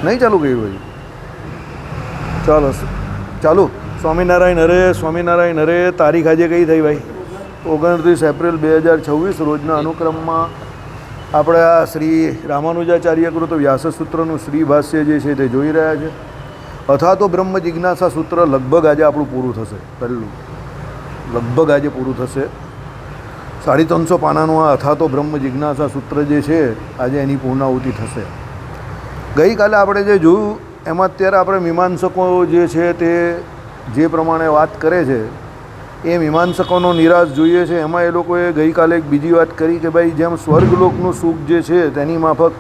નહીં ચાલુ કર્યું ભાઈ? ચાલો ચાલુ. સ્વામિનારાયણ હરે, સ્વામિનારાયણ હરે. તારીખ આજે કઈ થઈ ભાઈ? 29 એપ્રિલ 2026 રોજના અનુક્રમમાં આપણે આ શ્રી રામાનુજાચાર્યકૃત વ્યાસસૂત્રનું શ્રી ભાષ્ય જે છે તે જોઈ રહ્યા છે. અથવા તો બ્રહ્મ જિજ્ઞાસા સૂત્ર લગભગ આજે આપણું પૂરું થશે. પહેલું લગભગ આજે પૂરું થશે. 350 પાનાનું આ અથવા તો બ્રહ્મ જિજ્ઞાસા સૂત્ર જે છે આજે એની પૂર્ણાહુતિ થશે. ગઈકાલે આપણે જે જોયું એમાં અત્યારે આપણે મીમાંસકો જે છે તે જે પ્રમાણે વાત કરે છે એ મીમાંસકોનો નિરાશ જોઈએ છે. એમાં એ લોકોએ ગઈકાલે એક બીજી વાત કરી કે ભાઈ જેમ સ્વર્ગલોકનું સુખ જે છે તેની માફક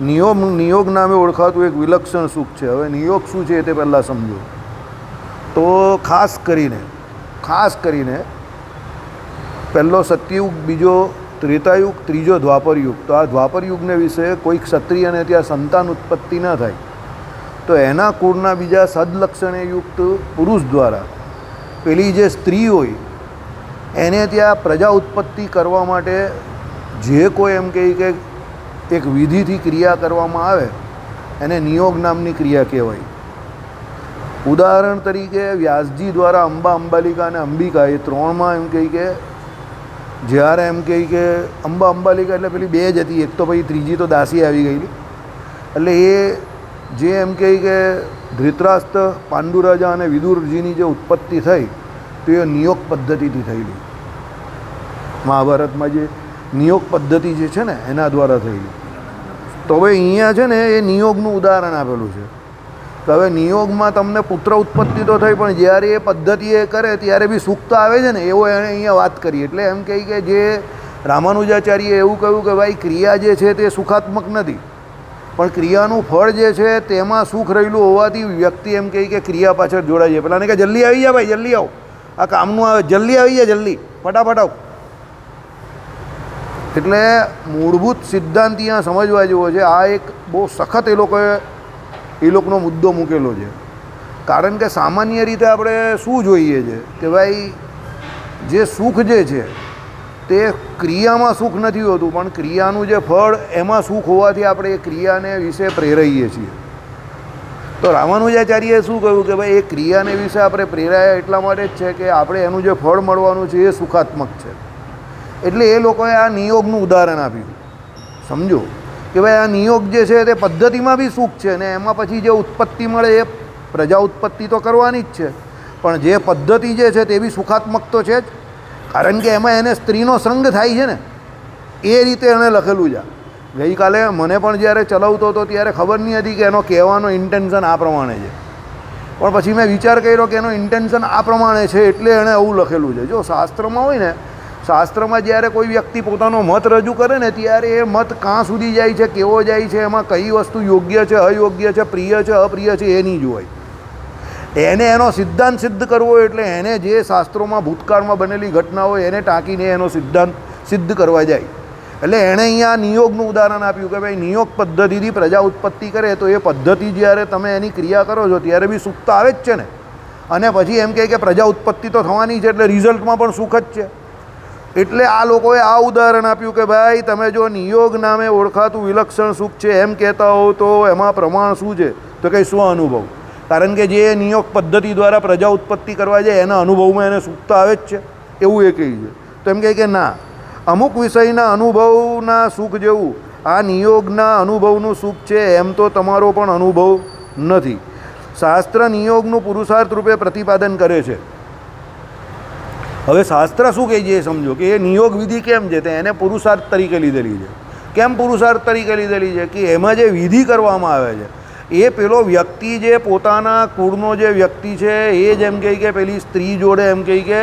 નિયોગ નામે ઓળખાતું એક વિલક્ષણ સુખ છે. હવે નિયોગ શું છે તે પહેલાં સમજો. તો ખાસ કરીને પહેલો સત્યયુગ, બીજો ત્રેતાયુગ, ત્રીજો દ્વાપરયુગ. તો આ દ્વાપરયુગને વિશે કોઈ ક્ષત્રિયને ત્યાં સંતાન ઉત્પત્તિ ન થાય તો એના કુળના બીજા સદલક્ષણે યુક્ત પુરુષ દ્વારા પેલી જે સ્ત્રી હોય એને ત્યાં પ્રજા ઉત્પત્તિ કરવા માટે જે કોઈ એમ કહે કે એક વિધિથી ક્રિયા કરવામાં આવે એને નિયોગ નામની ક્રિયા કહેવાય. ઉદાહરણ તરીકે વ્યાસજી દ્વારા અંબા, અંબાલિકા અને અંબિકા એ ત્રણમાં એમ કહી કે જ્યારે એમ કહી કે અંબા અંબાલિકા એટલે પેલી બે જ હતી, એક તો પછી ત્રીજી તો દાસી આવી ગયેલી. એટલે એ જે એમ કહે કે ધૃતરાષ્ટ્ર, પાંડુરાજા અને વિદુરજીની જે ઉત્પત્તિ થઈ તો એ નિયોગ પદ્ધતિથી થયેલી. મહાભારતમાં જે નિયોગ પદ્ધતિ જે છે ને એના દ્વારા થયેલી. તો હવે અહીંયા છે ને એ નિયોગનું ઉદાહરણ આપેલું છે કે હવે નિયોગમાં તમને પુત્ર ઉત્પત્તિ તો થઈ પણ જ્યારે એ પદ્ધતિ એ કરે ત્યારે બી સુખ તો આવે છે ને, એવો એણે અહીંયા વાત કરી. એટલે એમ કહે કે જે રામાનુજાચાર્યએ એવું કહ્યું કે ભાઈ ક્રિયા જે છે તે સુખાત્મક નથી પણ ક્રિયાનું ફળ જે છે તેમાં સુખ રહેલું હોવાથી વ્યક્તિ એમ કહે કે ક્રિયા પાછળ જોડાય છે. પેલાને કે જલ્દી આવી જા ભાઈ, જલ્દી આવો, આ કામનું આવે, જલ્દી આવી જાય, જલ્દી ફટાફટ આવો. એટલે મૂળભૂત સિદ્ધાંત અહીંયા સમજવા જેવો છે. આ એક બહુ સખત એ લોકોનો મુદ્દો મૂકેલો છે. કારણ કે સામાન્ય રીતે આપણે શું જોઈએ છે કે ભાઈ જે સુખ જે છે તે ક્રિયામાં સુખ નથી હોતું પણ ક્રિયાનું જે ફળ એમાં સુખ હોવાથી આપણે એ ક્રિયાને વિશે પ્રેરાઈએ છીએ. તો રામાનુજાચાર્યએ શું કહ્યું કે ભાઈ એ ક્રિયાને વિશે આપણે પ્રેરાયા એટલા માટે જ છે કે આપણે એનું જે ફળ મળવાનું છે એ સુખાત્મક છે. એટલે એ લોકોએ આ નિયોગનું ઉદાહરણ આપ્યું. સમજો કે ભાઈ આ નિયોગ જે છે તે પદ્ધતિમાં બી સુખ છે ને એમાં પછી જે ઉત્પત્તિ મળે એ પ્રજા ઉત્પત્તિ તો કરવાની જ છે પણ જે પદ્ધતિ જે છે તે બી સુખાત્મક તો છે જ. કારણ કે એમાં એને સ્ત્રીનો સંગ થાય છે ને એ રીતે એણે લખેલું છે. ગઈકાલે મને પણ જ્યારે ચલાવતો હતો ત્યારે ખબર નહીં હતી કે એનો કહેવાનો ઇન્ટેન્શન આ પ્રમાણે છે પણ પછી મેં વિચાર કર્યો કે એનો ઇન્ટેન્શન આ પ્રમાણે છે એટલે એણે આવું લખેલું છે. જો શાસ્ત્રમાં હોય ને, શાસ્ત્રમાં જ્યારે કોઈ વ્યક્તિ પોતાનો મત રજૂ કરે ને ત્યારે એ મત કાં સુધી જાય છે, કેવો જાય છે, એમાં કઈ વસ્તુ યોગ્ય છે, અયોગ્ય છે, પ્રિય છે, અપ્રિય છે એ નહીં જોવાય. એને એનો સિદ્ધાંત સિદ્ધ કરવો એટલે એને જે શાસ્ત્રોમાં ભૂતકાળમાં બનેલી ઘટના હોય એને ટાંકીને એનો સિદ્ધાંત સિદ્ધ કરવા જાય. એટલે એણે અહીંયા નિયોગનું ઉદાહરણ આપ્યું કે ભાઈ નિયોગ પદ્ધતિથી પ્રજા ઉત્પત્તિ કરે તો એ પદ્ધતિ જ્યારે તમે એની ક્રિયા કરો છો ત્યારે બી સુખ તો આવે જ છે ને. અને પછી એમ કહે કે પ્રજા ઉત્પત્તિ તો થવાની છે એટલે રિઝલ્ટમાં પણ સુખ જ છે. એટલે આ લોકોએ આ ઉદાહરણ આપ્યું કે ભાઈ તમે જો નિયોગ નામે ઓળખાતું વિલક્ષણ સુખ છે એમ કહેતા હો તો એમાં પ્રમાણ શું છે તો કંઈ સ્વ અનુભવ. કારણ કે જે નિયોગ પદ્ધતિ દ્વારા પ્રજા ઉત્પત્તિ કરવા જાય એના અનુભવમાં એને સુખ તો આવે જ છે એવું એ કહે છે. તો એમ કહે કે ના, અમુક વિષયના અનુભવના સુખ જેવું આ નિયોગના અનુભવનું સુખ છે એમ તો તમારો પણ અનુભવ નથી. શાસ્ત્ર નિયોગનું પુરુષાર્થ રૂપે પ્રતિપાદન કરે છે. હવે શાસ્ત્ર શું કહે છે એ સમજો કે એ નિયોગ વિધિ કેમ છે તે એને પુરુષાર્થ તરીકે લીધેલી છે. કેમ પુરુષાર્થ તરીકે લીધેલી છે કે એમાં જે વિધિ કરવામાં આવે છે એ પેલો વ્યક્તિ જે પોતાના કુળનો જે વ્યક્તિ છે એ જ એમ કહે કે પેલી સ્ત્રી જોડે એમ કહે કે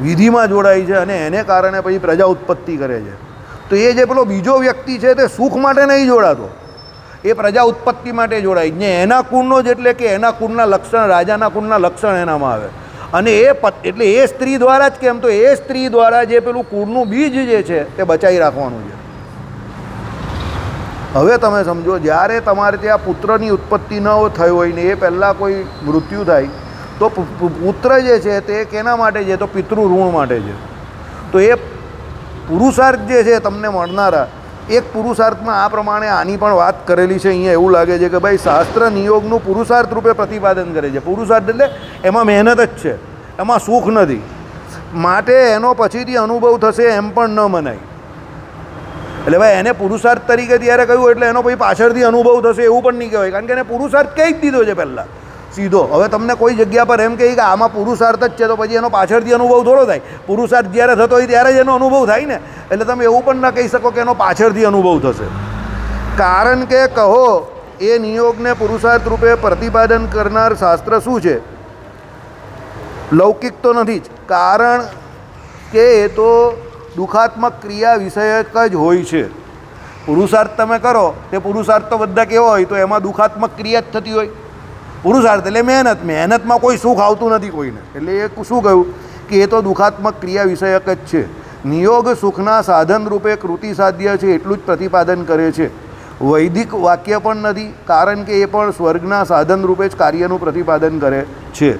વિધિમાં જોડાય છે અને એને કારણે પછી પ્રજા ઉત્પત્તિ કરે છે. તો એ જે પેલો બીજો વ્યક્તિ છે તે સુખ માટે નહીં જોડાતો, એ પ્રજા ઉત્પત્તિ માટે જોડાય ને એના કુળનો જ એટલે કે એના કુળના લક્ષણ, રાજાના કુળના લક્ષણ એનામાં આવે. અને એટલે એ સ્ત્રી દ્વારા જ કેમ તો એ સ્ત્રી દ્વારા જે પેલું કુળનું બીજ જે છે તે બચાવી રાખવાનું છે. હવે તમે સમજો જ્યારે તમારે ત્યાં પુત્રની ઉત્પત્તિ ન થઈ હોય ને એ પહેલાં કોઈ મૃત્યુ થાય તો પુત્ર જે છે તે કેના માટે છે તો પિતૃ ઋણ માટે છે. તો એ પુરુષાર્થ જે છે તમને મળનારા એક પુરુષાર્થમાં આ પ્રમાણે આની પણ વાત કરેલી છે. અહીંયા એવું લાગે છે કે ભાઈ શાસ્ત્ર નિયોગનું પુરુષાર્થ રૂપે પ્રતિપાદન કરે છે. પુરુષાર્થ એટલે એમાં મહેનત જ છે, એમાં સુખ નથી, માટે એનો પછીથી અનુભવ થશે એમ પણ ન મનાય. એટલે ભાઈ એને પુરુષાર્થ તરીકે ત્યારે કહ્યું એટલે એનો પછી પાછળથી અનુભવ થશે એવું પણ નહીં કહેવાય, કારણ કે એને પુરુષાર્થ કહી જ દીધો છે પહેલાં સીધો. હવે તમને કોઈ જગ્યા પર એમ કહે કે આમાં પુરુષાર્થ જ છે તો પછી એનો પાછળથી અનુભવ થોડો થાય. પુરુષાર્થ જ્યારે થતો હોય ત્યારે જ એનો અનુભવ થાય ને. એટલે તમે એવું પણ ન કહી શકો કે એનો પાછળથી અનુભવ થશે, કારણ કે કહો એ નિયોગને પુરુષાર્થ રૂપે પ્રતિપાદન કરનાર શાસ્ત્ર શું છે? લૌકિક તો નથી જ, કારણ કે એ તો દુઃખાત્મક ક્રિયા વિષયક જ હોય છે. પુરુષાર્થ તમે કરો તે પુરુષાર્થ તો બધા કેવો હોય તો એમાં દુઃખાત્મક ક્રિયા જ થતી હોય. પુરુષાર્થ એટલે મહેનત, મહેનતમાં કોઈ સુખ આવતું નથી કોઈને, એટલે એ શું કહ્યું કે એ તો દુઃખાત્મક ક્રિયા વિષયક જ છે. નિયોગ સુખના સાધન રૂપે કૃતિ સાધ્ય છે એટલું જ પ્રતિપાદન કરે છે. વૈદિક વાક્ય પણ નથી, કારણ કે એ પણ સ્વર્ગના સાધન રૂપે જ કાર્યનું પ્રતિપાદન કરે છે.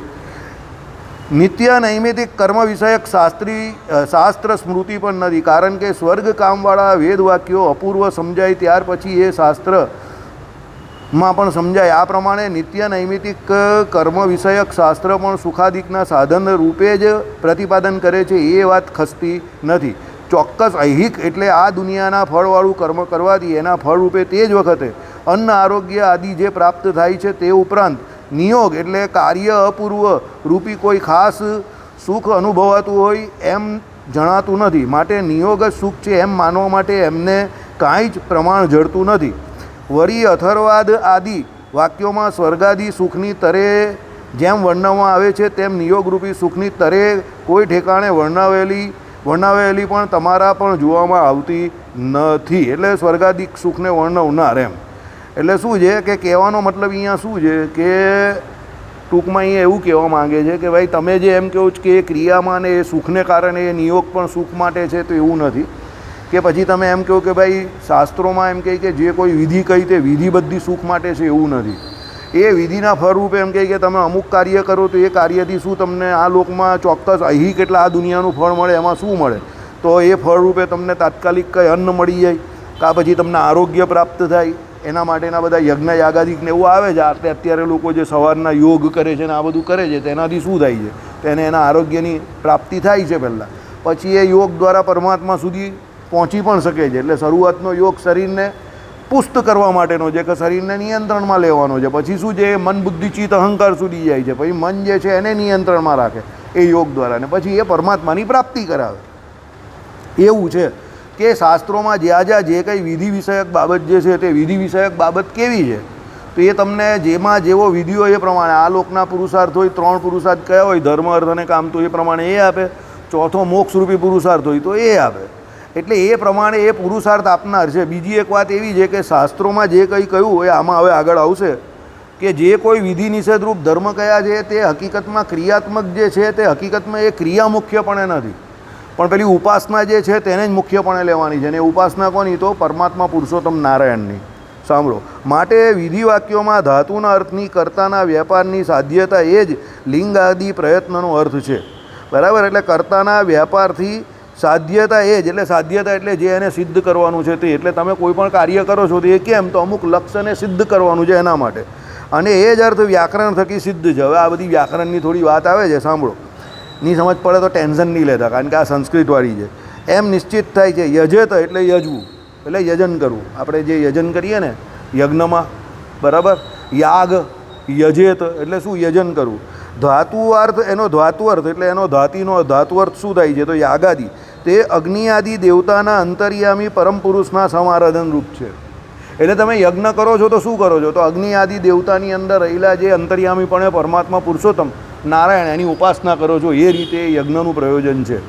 નિત્ય નૈમિતિક કર્મ વિષયક શાસ્ત્ર સ્મૃતિ પણ નથી, કારણ કે સ્વર્ગ કામવાળા વેદ વાક્યો અપૂર્વ સમજાય ત્યાર પછી એ શાસ્ત્રમાં પણ સમજાય. આ પ્રમાણે નિત્ય નૈમિતિક કર્મ વિષયક શાસ્ત્ર પણ સુખાદિકના સાધન રૂપે જ પ્રતિપાદન કરે છે એ વાત ખસતી નથી. ચોક્કસ ઐહિક એટલે આ દુનિયાના ફળવાળું કર્મ કરવાથી એના ફળ રૂપે તે જ વખતે અન્ન આરોગ્ય આદિ જે પ્રાપ્ત થાય છે તે ઉપરાંત નિયોગ એટલે કાર્ય અપૂર્વ રૂપી કોઈ ખાસ સુખ અનુભવાતું હોય એમ જણાતું નથી, માટે નિયોગ જ સુખ છે એમ માનવા માટે એમને કાંઈ જ પ્રમાણ જડતું નથી. વળી અથર્વાદ આદિ વાક્યોમાં સ્વર્ગાદિ સુખની તરે જેમ વર્ણવવામાં આવે છે તેમ નિયોગરૂપી સુખની તરે કોઈ ઠેકાણે વર્ણવેલી પણ તમારા પણ જોવામાં આવતી નથી. એટલે સ્વર્ગાદિક સુખને વર્ણવનાર એમ. એટલે શું છે કે કહેવાનો મતલબ અહીંયા શું છે કે ટૂંકમાં અહીંયા એવું કહેવા માંગે છે કે ભાઈ તમે જે એમ કહો છો કે એ ક્રિયામાં ને એ સુખને કારણે એ નિયોગ પણ સુખ માટે છે તો એવું નથી. કે પછી તમે એમ કહો કે ભાઈ શાસ્ત્રોમાં એમ કહે કે જે કોઈ વિધિ કહી તે વિધિ બધી સુખ માટે છે, એવું નથી. એ વિધિના ફળરૂપે એમ કહે કે તમે અમુક કાર્ય કરો તો એ કાર્યથી શું તમને આ લોકમાં ચોક્કસ ઐહિક એટલે આ દુનિયાનું ફળ મળે, એમાં શું મળે તો એ ફળરૂપે તમને તાત્કાલિક કંઈ અન્ન મળી જાય, કાં પછી તમને આરોગ્ય પ્રાપ્ત થાય, એના માટેના બધા યજ્ઞ યાગાદિક ને એવું આવે છે. અત્યારે લોકો જે સવારના યોગ કરે છે ને આ બધું કરે છે તેનાથી શું થાય છે? તેને એના આરોગ્યની પ્રાપ્તિ થાય છે પહેલાં, પછી એ યોગ દ્વારા પરમાત્મા સુધી પહોંચી પણ શકે છે. એટલે શરૂઆતનો યોગ શરીરને પુષ્ટ કરવા માટેનો છે કે શરીરને નિયંત્રણમાં લેવાનો છે. પછી શું છે મન બુદ્ધિ ચિત્ત અહંકાર સુધી જાય છે, પછી મન જે છે એને નિયંત્રણમાં રાખે એ યોગ દ્વારા, ને પછી એ પરમાત્માની પ્રાપ્તિ કરાવે. એવું છે કે શાસ્ત્રોમાં જ્યાં જે કંઈ વિધિ વિષયક બાબત જે છે તે વિધિ વિષયક બાબત કેવી છે તો એ તમને જેમાં જેવો વિધિ હોય એ પ્રમાણે આ લોકના પુરુષાર્થ હોય, 3 પુરુષાર્થ કયા હોય ધર્મ અર્થ અને કામ, તો એ પ્રમાણે એ આપે. ચોથો મોક્ષરૂપી પુરુષાર્થ હોય તો એ આપે. એટલે એ પ્રમાણે એ પુરુષાર્થ આપનાર છે. બીજી એક વાત એવી છે કે શાસ્ત્રોમાં જે કંઈ કહ્યું હોય આમાં હવે આગળ આવશે કે જે કોઈ વિધિ નિષેધરૂપ ધર્મ કયા છે તે હકીકતમાં ક્રિયાત્મક જે છે તે હકીકતમાં એ ક્રિયા મુખ્યપણે નથી, પણ પેલી ઉપાસના જે છે તેને જ મુખ્યપણે લેવાની છે. અને ઉપાસના કોની? તો પરમાત્મા પુરુષોત્તમ નારાયણની. સાંભળો, માટે વિધિ વાક્યોમાં ધાતુના અર્થની કર્તાના વ્યાપારની સાધ્યતા એ જ લિંગ આદિ પ્રયત્નનો અર્થ છે. બરાબર? એટલે કર્તાના વ્યાપારથી સાધ્યતા એ જ, એટલે સાધ્યતા એટલે જે એને સિદ્ધ કરવાનું છે તે. એટલે તમે કોઈ પણ કાર્ય કરો છો તો એ કેમ? તો અમુક લક્ષ્યને સિદ્ધ કરવાનું છે એના માટે, અને એ જ અર્થ વ્યાકરણ થકી સિદ્ધ છે. હવે આ બધી વ્યાકરણની થોડી વાત આવે છે, સાંભળો. નહીં સમજ પડે તો ટેન્શન નહીં લેતા, કારણ કે આ સંસ્કૃતવાળી છે. એમ નિશ્ચિત થાય છે યજેત એટલે યજવું, એટલે યજન કરવું. આપણે જે યજન કરીએ ને યજ્ઞમાં, બરાબર, યાગ યજેત એટલે શું? યજન કરવું. ધાતુઅર્થ એનો ધાતુઅર્થ એટલે એનો ધાતુઅર્થ શું થાય છે? તો યાગાદિ તે અગ્નિ આદિ દેવતાના અંતર્યામી પરમ પુરુષના સમારાધન રૂપ છે. એટલે તમે યજ્ઞ કરો છો તો શું કરો છો? તો અગ્નિ આદિ દેવતાની અંદર રહેલા જે અંતર્યામીપણે પરમાત્મા પુરુષોત્તમ નારાયણ એની ઉપાસના કરો છો, એ રીતે યજ્ઞનું પ્રયોજન છે.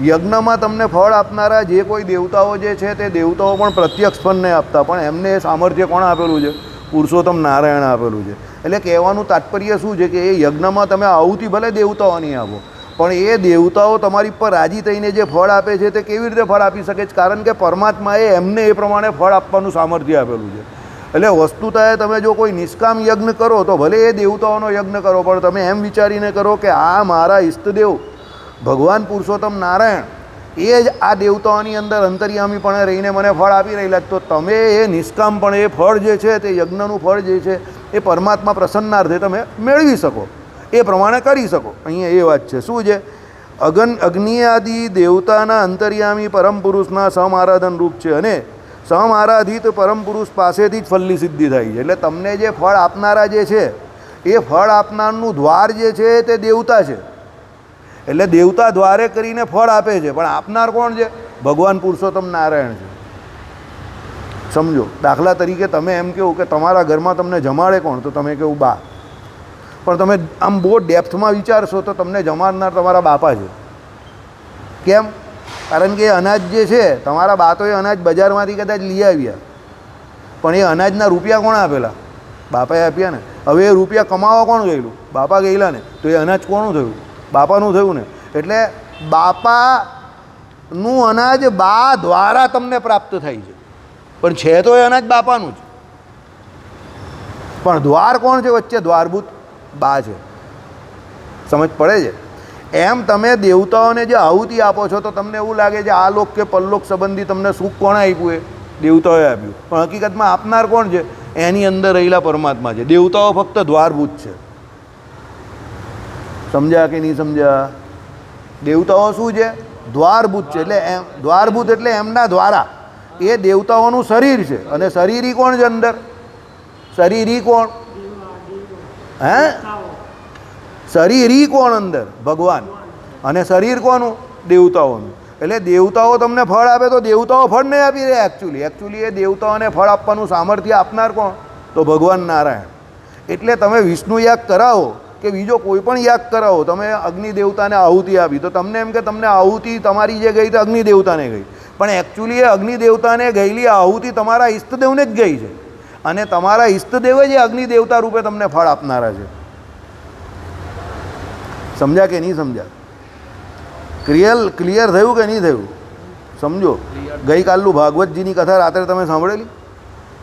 યજ્ઞમાં તમને ફળ આપનારા જે કોઈ દેવતાઓ જે છે તે દેવતાઓ પણ પ્રત્યક્ષ ફળ નહીં આપતા, પણ એમને એ સામર્થ્ય કોણ આપેલું છે? પુરુષોત્તમ નારાયણ આપેલું છે. એટલે કહેવાનું તાત્પર્ય શું છે કે એ યજ્ઞમાં તમે આહુતિ ભલે દેવતાઓની આપો, પણ એ દેવતાઓ તમારી પર રાજી થઈને જે ફળ આપે છે તે કેવી રીતે ફળ આપી શકે છે? કારણ કે પરમાત્માએ એમને એ પ્રમાણે ફળ આપવાનું સામર્થ્ય આપેલું છે. એટલે વસ્તુતઃ તમે જો કોઈ નિષ્કામ યજ્ઞ કરો તો ભલે એ દેવતાઓનો યજ્ઞ કરો, પણ તમે એમ વિચારીને કરો કે આ મારા ઈષ્ટદેવ ભગવાન પુરુષોત્તમ નારાયણ એ જ આ દેવતાઓની અંદર અંતર્યામીપણે રહીને મને ફળ આપી રહેલા. તો તમે એ નિષ્કામપણે એ ફળ જે છે તે યજ્ઞનું ફળ જે છે એ પરમાત્મા પ્રસન્નાર્થે તમે મેળવી શકો, એ પ્રમાણે કરી શકો. અહીંયા એ વાત છે. શું છે? અગ્નિ આદિ દેવતાના અંતર્યામી પરમ પુરુષના સમારાધન રૂપ છે અને સમારાધિત પરમ પુરુષ પાસેથી જ ફળની સિદ્ધિ થાય છે. એટલે તમને જે ફળ આપનારા જે છે એ ફળ આપનારનું દ્વાર જે છે તે દેવતા છે. એટલે દેવતા દ્વારે કરીને ફળ આપે છે, પણ આપનાર કોણ છે? ભગવાન પુરુષોત્તમ નારાયણ છે. સમજો. દાખલા તરીકે તમે એમ કહો કે તમારા ઘરમાં તમને જમાડે કોણ? તો તમે કહો બા. પણ તમે આમ બહુ ડેપ્થમાં વિચારશો તો તમને જમાડનાર તમારા બાપા છે. કેમ? કારણ કે એ અનાજ જે છે તમારા બા તો એ અનાજ બજારમાંથી કદાચ લઈ આવ્યા, પણ એ અનાજના રૂપિયા કોણ આપેલા? બાપાએ આપ્યા ને. હવે એ રૂપિયા કમાવા કોણ ગયેલું? બાપા ગયેલા ને. તો એ અનાજ કોનું થયું? બાપાનું થયું ને. એટલે બાપાનું અનાજ બા દ્વારા તમને પ્રાપ્ત થાય છે, પણ છે તો એ અનાજ બાપાનું જ. પણ દ્વાર કોણ છે વચ્ચે? દ્વારભૂત બા છે. સમજ પડે છે? એમ તમે દેવતાઓને જે આહુતિ આપો છો તો તમને એવું લાગે છે આ લોક કે પરલોક સંબંધી તમને સુખ કોણે આપ્યું? એ દેવતાઓએ આપ્યું. પણ હકીકતમાં આપનાર કોણ છે? એની અંદર રહેલા પરમાત્મા છે. દેવતાઓ ફક્ત દ્વારભૂત છે. સમજ્યા કે નહીં સમજ્યા? દેવતાઓ શું છે? દ્વારભૂત છે. એટલે એમ દ્વારભૂત એટલે એમના દ્વારા એ દેવતાઓનું શરીર છે. અને શરીરી કોણ છે અંદર? શરીરી કોણ? હે? શરીરી કોણ અંદર? ભગવાન. અને શરીર કોનું? દેવતાઓનું. એટલે દેવતાઓ તમને ફળ આપે તો દેવતાઓ ફળ નહીં આપી રહ્યા એકચ્યુઅલી એ દેવતાઓને ફળ આપવાનું સામર્થ્ય આપનાર કોણ? તો ભગવાન નારાયણ. એટલે તમે વિષ્ણુ યાગ કરાવો કે બીજો કોઈ પણ યાગ કરાવો, તમે અગ્નિ દેવતાને આહુતિ આપી તો તમને એમ કે તમને આહુતિ તમારી જે ગઈ તો અગ્નિ દેવતાને ગઈ, પણ એકચ્યુઅલી એ અગ્નિ દેવતાને ગયેલી આહુતિ તમારા ઈષ્ટદેવને જ ગઈ છે. અને તમારા ઈષ્ટદેવ જ એ અગ્નિ દેવતા રૂપે તમને ફળ આપનારા છે. સમજ્યા કે નહીં સમજ્યા? ક્લિયર થયું કે નહીં થયું? સમજો. ગઈકાલનું ભાગવતજીની કથા રાત્રે તમે સાંભળેલી?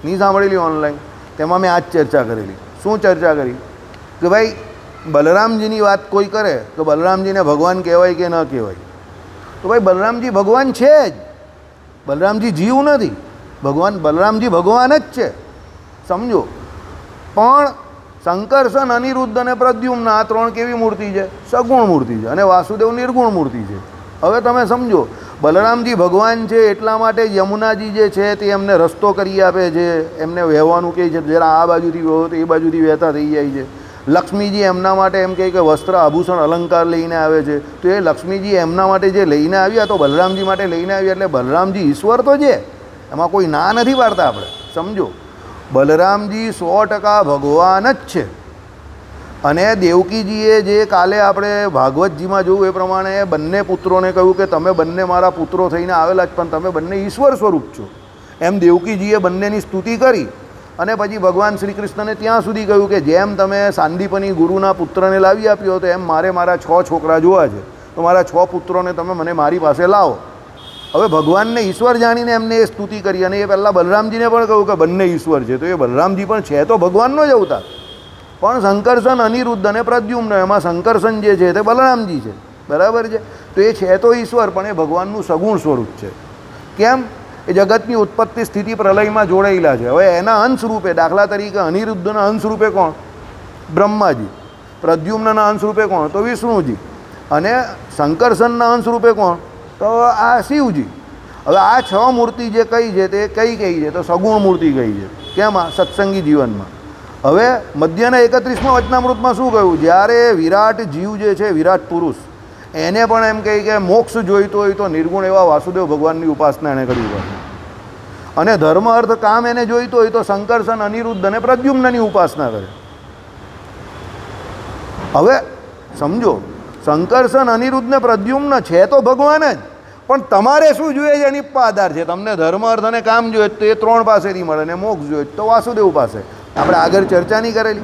નહીં સાંભળેલી? ઓનલાઈન તેમાં મેં આ જ ચર્ચા કરેલી. શું ચર્ચા કરી? કે ભાઈ બલરામજીની વાત કોઈ કરે તો બલરામજીને ભગવાન કહેવાય કે ન કહેવાય? તો ભાઈ બલરામજી ભગવાન છે જ. બલરામજી જીવ નથી. બલરામજી ભગવાન જ છે. સમજો. પણ શંકરસન, અનિરુદ્ધ અને પ્રદ્યુમ્ન આ ત્રણ કેવી મૂર્તિ છે? સગુણ મૂર્તિ છે. અને વાસુદેવ નિર્ગુણ મૂર્તિ છે. હવે તમે સમજો, બલરામજી ભગવાન છે એટલા માટે યમુનાજી જે છે તે એમને રસ્તો કરી આપે છે, એમને વહેવાનું કહે છે, જરા આ બાજુથી વહો તો એ બાજુથી વહેતા થઈ જાય છે. લક્ષ્મીજી એમના માટે એમ કહે કે વસ્ત્ર આભૂષણ અલંકાર લઈને આવે છે. તો એ લક્ષ્મીજી એમના માટે જે લઈને આવ્યા તો બલરામજી માટે લઈને આવ્યા. એટલે બલરામજી ઈશ્વર તો છે, એમાં કોઈ ના નથી પાડતા આપણે. સમજો. બલરામજી 100% ભગવાન જ છે. અને દેવકીજીએ જે કાલે આપણે ભાગવતજીમાં જોયું એ પ્રમાણે બંને પુત્રોને કહ્યું કે તમે બંને મારા પુત્રો થઈને આવેલા જ, પણ તમે બંને ઈશ્વર સ્વરૂપ છો. એમ દેવકીજીએ બંનેની સ્તુતિ કરી. અને પછી ભગવાન શ્રી કૃષ્ણને ત્યાં સુધી કહ્યું કે જેમ તમે સાંદીપની ગુરુના પુત્રને લાવી આપ્યો તો એમ મારા 6 છોકરા જોવા છે, તો મારા 6 પુત્રોને તમે મને મારી પાસે લાવો. હવે ભગવાનને ઈશ્વર જાણીને એમને એ સ્તુતિ કરી. અને એ પહેલાં બલરામજીને પણ કહ્યું કે બંને ઈશ્વર છે. તો એ બલરામજી પણ છે તો ભગવાનનો જ અવતાર, પણ શંકરસન, અનિરુદ્ધ અને પ્રદ્યુમ્ન, એમાં શંકરસન જે છે તે બલરામજી છે. બરાબર છે? તો એ છે તો ઈશ્વર, પણ એ ભગવાનનું સગુણ સ્વરૂપ છે. કેમ? એ જગતની ઉત્પત્તિ સ્થિતિ પ્રલયમાં જોડાયેલા છે. હવે એના અંશ રૂપે, દાખલા તરીકે અનિરુદ્ધના અંશ રૂપે કોણ? બ્રહ્માજી. પ્રદ્યુમ્નના અંશ રૂપે કોણ? તો વિષ્ણુજી. અને શંકરસનના અંશ રૂપે કોણ? તો આ શિવજી. હવે આ 6 મૂર્તિ જે કઈ છે તે કઈ છે? તો સગુણ મૂર્તિ કઈ છે. કેમાં? સત્સંગી જીવનમાં. હવે મધ્યના 31માં વચનામૃતમાં શું કહ્યું? જ્યારે વિરાટ જીવ જે છે, વિરાટ પુરુષ, એને પણ એમ કહે કે મોક્ષ જોઈતો હોય તો નિર્ગુણ એવા વાસુદેવ ભગવાનની ઉપાસના એણે કરવી પડે. અને ધર્મ અર્થ કામ એને જોઈતો હોય તો શંકરસન, અનિરુદ્ધ અને પ્રદ્યુમ્નની ઉપાસના કરે. હવે સમજો, શંકરસન, અનિરુદ્ધ ને પ્રદ્યુમ્ન છે તો ભગવાન જ, પણ તમારે શું જોઈએ છે એની પર આધાર છે. તમને ધર્મ અર્થ અને કામ જોઈએ તો એ 3 પાસેથી મળે, અને મોક્ષ જોઈએ તો વાસુદેવ પાસે. આપણે આગળ ચર્ચા નહીં કરેલી?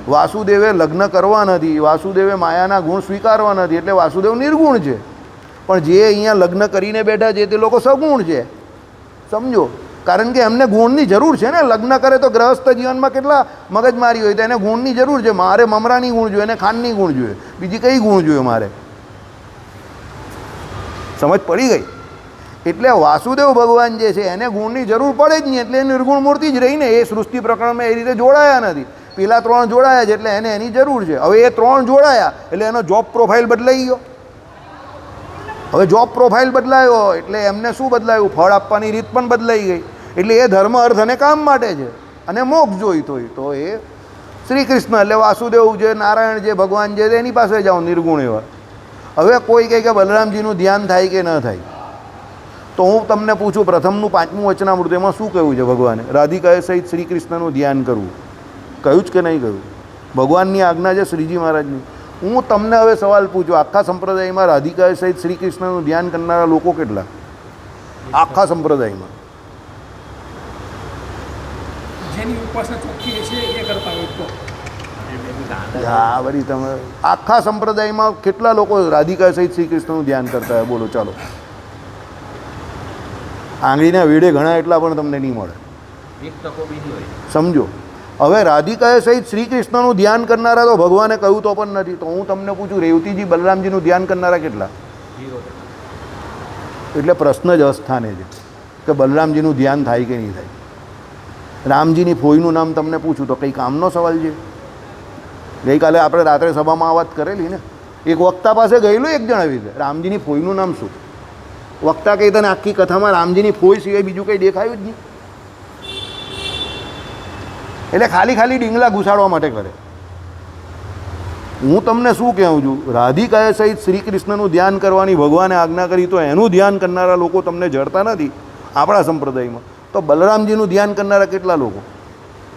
વાસુદેવે લગ્ન કરવા નથી, વાસુદેવે માયાના ગુણ સ્વીકારવા નથી, એટલે વાસુદેવ નિર્ગુણ છે. પણ જે અહીંયા લગ્ન કરીને બેઠા છે તે લોકો સગુણ છે. સમજો. કારણ કે એમને ગુણની જરૂર છે ને. લગ્ન કરે તો ગ્રહસ્થ જીવનમાં કેટલા મગજમારી હોય, તો એને ગુણની જરૂર છે. મારે મમરાની ગુણ જોઈએ, એને ખાંડની ગુણ જોઈએ, બીજી કઈ ગુણ જોઈએ મારે? સમજ પડી ગઈ? એટલે વાસુદેવ ભગવાન જે છે એને ગુણની જરૂર પડે જ નહીં, એટલે એ નિર્ગુણ મૂર્તિ જ રહીને. એ સૃષ્ટિ પ્રકરણમાં એ રીતે જોડાયા નથી. પેલા 3 જોડાયા છે એટલે એને એની જરૂર છે. હવે એ 3 જોડાયા એટલે એનો જોબ પ્રોફાઇલ બદલાઈ ગયો. હવે જોબ પ્રોફાઇલ બદલાયો એટલે એમને શું બદલાયું? ફળ આપવાની રીત પણ બદલાઈ ગઈ. એટલે એ ધર્મ અર્થ અને કામ માટે છે અને મોક્ષ જોઈતો હોય તો એ શ્રી કૃષ્ણ એટલે વાસુદેવ જે નારાયણ જે ભગવાન જે એની પાસે જાઓ નિર્ગુણ એવા. હવે કોઈ કહે કે બલરામજીનું ધ્યાન થાય કે ન થાય, તો હું તમને પૂછું, પ્રથમનું 5મું વચનામૃત એમાં શું કહ્યું છે ભગવાને? રાધિકાએ સહિત શ્રી કૃષ્ણનું ધ્યાન કરવું કહ્યું જ કે નહીં કહ્યું? ભગવાનની આજ્ઞા છે શ્રીજી મહારાજની. હું તમને હવે સવાલ પૂછું, આખા સંપ્રદાયમાં રાધિકાએ સહિત શ્રી કૃષ્ણનું ધ્યાન કરનારા લોકો કેટલા? આખા સંપ્રદાયમાં જેની ઉપાસના ચોખ્ખી છે એ કરતા હોય તો હા વળી તમે આખા સંપ્રદાયમાં કેટલા લોકો રાધિકા સહિત શ્રી કૃષ્ણનું ધ્યાન કરતા હોય? બોલો ચાલો. આંગળીના વેડે ઘણા એટલા પણ તમને નહીં મળે, સમજો. હવે રાધિકાએ સહિત શ્રી કૃષ્ણનું ધ્યાન કરનારા તો ભગવાને કહ્યું તો પણ નથી. તો હું તમને પૂછું, રેવતીજી બલરામજીનું ધ્યાન કરનારા કેટલા? એટલે પ્રશ્ન જ અસ્થાને છે કે બલરામજીનું ધ્યાન થાય કે નહીં થાય. રામજીની ફોઈનું નામ તમને પૂછું તો કંઈ કામનો સવાલ છે? ગઈકાલે આપણે રાત્રે સભામાં આ વાત કરેલી ને. એક વક્તા પાસે ગયેલું એક જણ આવી રીતે, રામજીની ફોઈનું નામ શું? વક્તા કહી તને આખી કથામાં રામજીની ફોઈ સિવાય બીજું કંઈ દેખાયું જ નહીં. એટલે ખાલી ખાલી ડીંગલા ઘુસાડવા માટે કરે. હું તમને શું કહું છું, રાધિકાએ સહિત શ્રી કૃષ્ણનું ધ્યાન કરવાની ભગવાને આજ્ઞા કરી તો એનું ધ્યાન કરનારા લોકો તમને જડતા નથી આપણા સંપ્રદાયમાં. તો બલરામજીનું ધ્યાન કરનારા કેટલા લોકો?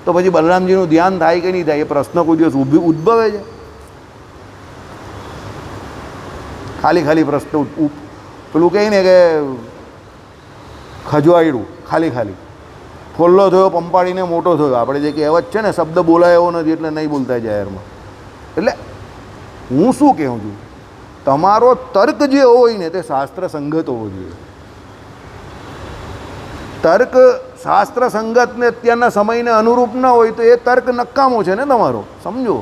તો પછી બલરામજીનું ધ્યાન થાય કે નહીં થાય એ પ્રશ્ન કોઈ દિવસ ઉદ્ભવે છે? ખાલી ખાલી પ્રશ્ન પેલું કહે ને કે ખજવાયડું ખાલી ખાલી ફોલ્લો થયો પંપાડીને મોટો થયો. આપણે જે કહેવત છે ને, શબ્દ બોલાય એવો નથી એટલે નહીં બોલતા જાહેરમાં. એટલે હું શું કહું છું, તમારો તર્ક જે હોય ને તે શાસ્ત્ર સંગત હોવો જોઈએ. તર્ક શાસ્ત્ર સંગત ને અત્યારના સમયને અનુરૂપ ન હોય તો એ તર્ક નકામો છે ને તમારો, સમજો.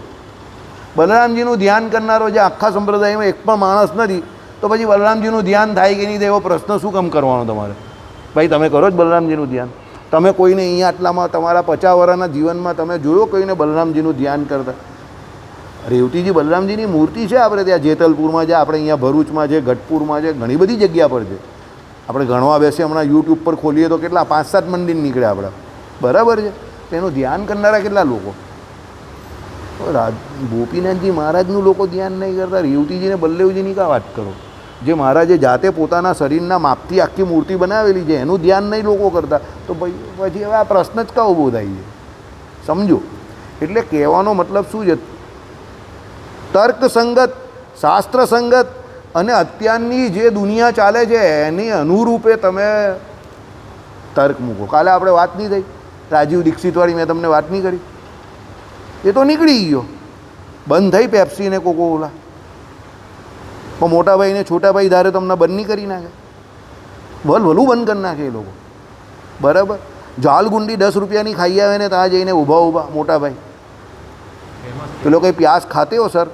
બલરામજીનું ધ્યાન કરનારો જે આખા સંપ્રદાયમાં એક પણ માણસ નથી, તો પછી બલરામજીનું ધ્યાન થાય કે નહીં થાય એવો પ્રશ્ન શું કામ કરવાનો તમારે? ભાઈ તમે કરો જ બલરામજીનું ધ્યાન. તમે કોઈને અહીંયા આટલામાં તમારા 50 વર્ષના જીવનમાં તમે જોયો કોઈને બલરામજીનું ધ્યાન કરતા? રેવતીજી બલરામજીની મૂર્તિ છે આપણે ત્યાં જેતલપુરમાં છે, આપણે અહીંયા ભરૂચમાં છે, ગઢપુરમાં છે, ઘણી બધી જગ્યા પર છે. આપણે ગણવા બેસીએ હમણાં યુટ્યુબ પર ખોલીએ તો કેટલા 5-7 મંદિર નીકળે આપણા, બરાબર છે. તેનું ધ્યાન કરનારા કેટલા લોકો? ગોપીનાથજી મહારાજનું લોકો ધ્યાન નહીં કરતા, રેવતીજીને બલ્લેવજીની કા વાત કરો? જે મહારાજે જાતે પોતાના શરીરના માપથી આખી મૂર્તિ બનાવેલી છે એનું ધ્યાન નહીં લોકો કરતા, તો પછી હવે આ પ્રશ્ન જ કા ઊભો થાય છે? સમજો. એટલે કહેવાનો મતલબ શું છે, તર્કસંગત, શાસ્ત્ર સંગત અને અત્યારની જે દુનિયા ચાલે છે એની અનુરૂપે તમે તર્ક મૂકો. કાલે આપણે વાત નહીં થઈ રાજીવ દીક્ષિતવાળી, મેં તમને વાત નહીં કરી? એ તો નીકળી ગયો, બંધ થઈ પેપ્સી ને કોકોકોલા. પણ મોટાભાઈ ને છોટાભાઈ ધારે તમને બંધ નહીં કરી નાખે, ભલું બંધ કરી નાખે એ લોકો, બરાબર. જાલગુંડી 10 રૂપિયાની ખાઈ આવે ને ત્યાં જઈને ઊભા મોટાભાઈ પેલો કંઈ પ્યાજ ખાતે હો સર?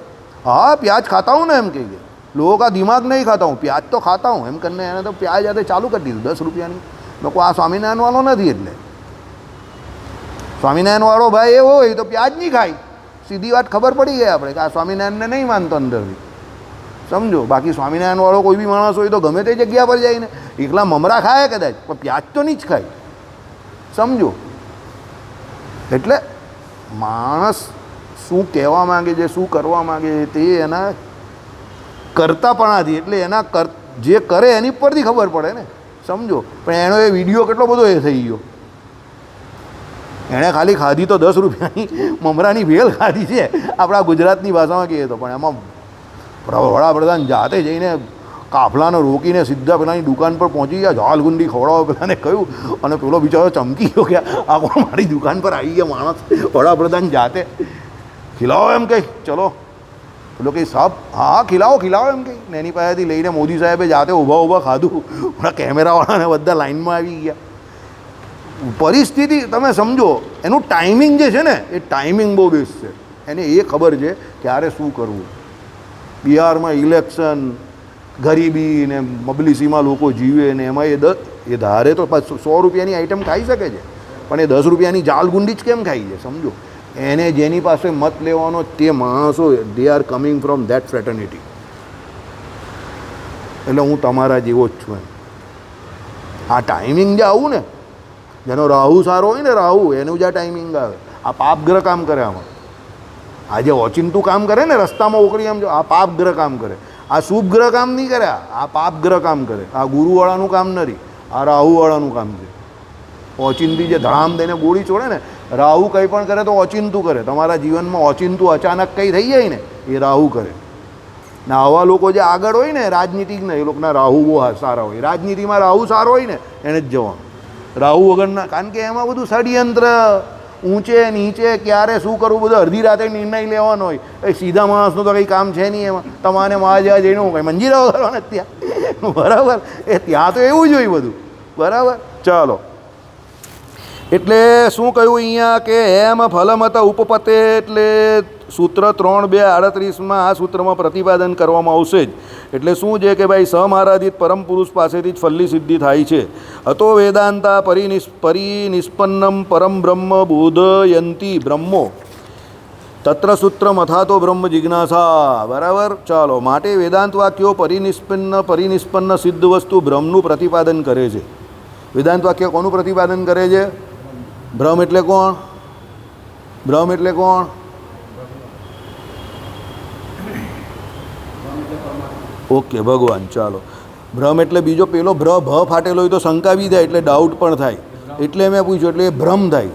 हाँ प्याज खाता हूँ ना, एम कहिए. लोगों का दिमाग नहीं खाता हूँ, प्याज तो खाता हूँ एम करने એને તો પ્યાજ આતે ચાલુ કરી દીધું 10 રૂપિયાની. લોકો આ સ્વામિનારાયણ વાળો નથી, એટલે સ્વામિનારાયણ વાળો ભાઈ એ હોય તો પ્યાજ નહીં ખાય. સીધી વાત ખબર પડી ગઈ આપણે કે આ સ્વામિનારાયણને નહીં માનતો અંદરથી, સમજો. બાકી સ્વામિનારાયણ વાળો કોઈ બી માણસ હોય તો ગમે તે જગ્યા પર જઈને એકલા મમરા ખાય કદાચ, પણ પ્યાજ તો નહીં જ ખાય, સમજો. એટલે માણસ શું કહેવા માગે છે, શું કરવા માગે છે તે એના કરતાપણાથી, એટલે એના જે કરે એની પરથી ખબર પડે ને, સમજો. પણ એનો એ વિડીયો કેટલો બધો એ થઈ ગયો, એણે ખાલી ખાધી તો 10 રૂપિયાની મમરાની ભેળ ખાધી છે આપણા ગુજરાતની ભાષામાં કહીએ તો, પણ એમાં વડાપ્રધાન જાતે જઈને કાફલાને રોકીને સીધા પેલાની દુકાન પર પહોંચી ગયા, જાલગુંડી ખવડાવો પેલાને કહ્યું, અને પેલો બિચારો ચમકી ગયો કે આ કોણ મારી દુકાન પર આવી ગયા માણસ, વડાપ્રધાન જાતે ખીલાવો એમ કહી. ચલો પેલો કંઈ સાહેબ હા ખીલાવો એમ કહી ને એની પાસેથી લઈને મોદી સાહેબે જાતે ઊભા ખાધું. હમણાં કેમેરાવાળાને બધા લાઇનમાં આવી ગયા. પરિસ્થિતિ તમે સમજો, એનું ટાઈમિંગ જે છે ને એ ટાઈમિંગ બહુ બેસ્ટ છે. એને એ ખબર છે ક્યારે શું કરવું. બિહારમાં ઇલેક્શન, ગરીબી ને મબલીસીમાં લોકો જીવે ને એમાં એ ધારે તો 100 રૂપિયાની આઈટમ ખાઈ શકે છે, પણ એ 10 રૂપિયાની જાલગુંડી જ કેમ ખાઈ છે? સમજો, એને જેની પાસે મત લેવાનો તે માણસો, they are coming from that fraternity. એટલે હું તમારા જેવો જ છું એમ. આ ટાઈમિંગ જે આવું ને, જેનો રાહુ સારો હોય ને, રાહુ એનું જે ટાઈમિંગ આવે, આ પાપગ્રહ કામ કરે આમાં. આ જે ઓચિંતું કામ કરે ને રસ્તામાં ઓકળી આમ, આ પાપગ્રહ કામ કરે. આ શુભ ગ્રહ કામ નહીં કરે, આ પાપગ્રહ કામ કરે. આ ગુરુવાળાનું કામ નથી, આ રાહુવાળાનું કામ છે. ઓચિંતી જે ધડામ દઈને ગોળી છોડે ને, રાહુ કંઈ પણ કરે તો ઓચિંતું કરે. તમારા જીવનમાં ઓચિંતું અચાનક કંઈ થઈ જાય ને, એ રાહુ કરે. ને આવા લોકો જે આગળ હોય ને રાજનીતિજ્ઞ, એ લોકોના રાહુ બહુ સારા હોય. રાજનીતિમાં રાહુ સારો હોય ને એને જ જવાનું. રાહુ વગરના, કારણ કે એમાં બધું ષડયંત્ર, ઊંચે નીચે ક્યારે શું કરવું બધું અડધી રાતે નિર્ણય લેવાનો હોય. એ સીધા માણસનું તો કંઈ કામ છે નહીં એમાં. તમારે મહારાજા જઈને હું કંઈ મંજીરાઓ કરવાના ત્યાં, બરાબર? એ ત્યાં તો એવું જ હોય બધું, બરાબર? ચાલો, એટલે શું કહ્યું અહીંયા કે એમ ફલમત ઉપપતે, એટલે સૂત્ર 3:2:38 આ સૂત્રમાં પ્રતિપાદન કરવામાં આવશે જ. એટલે શું છે કે ભાઈ સમઆરાધિત પરમ પુરુષ પાસેથી જ ફલ્લી સિદ્ધિ થાય છે. અતો વેદાંતા પરિનિષ્પન્નમ પરમ બ્રહ્મ બોધયંતી બ્રહ્મો તત્ર સૂત્રમ અથાતો બ્રહ્મ જિજ્ઞાસા. બરાબર? ચાલો, માટે વેદાંત વાક્યો પરિનિષ્પન્ન સિદ્ધ વસ્તુ બ્રહ્મનું પ્રતિપાદન કરે છે. વેદાંત વાક્ય કોનું પ્રતિપાદન કરે છે? બ્રહ્મ એટલે કોણ? બ્રહ્મ એટલે કોણ? ઓકે, ભગવાન. ચાલો, ભ્રમ એટલે બીજો પેલો ભ ફાટેલો હોય તો શંકા બી થાય, એટલે ડાઉટ પણ થાય. એટલે મેં પૂછ્યું, એટલે એ ભ્રમ થાય,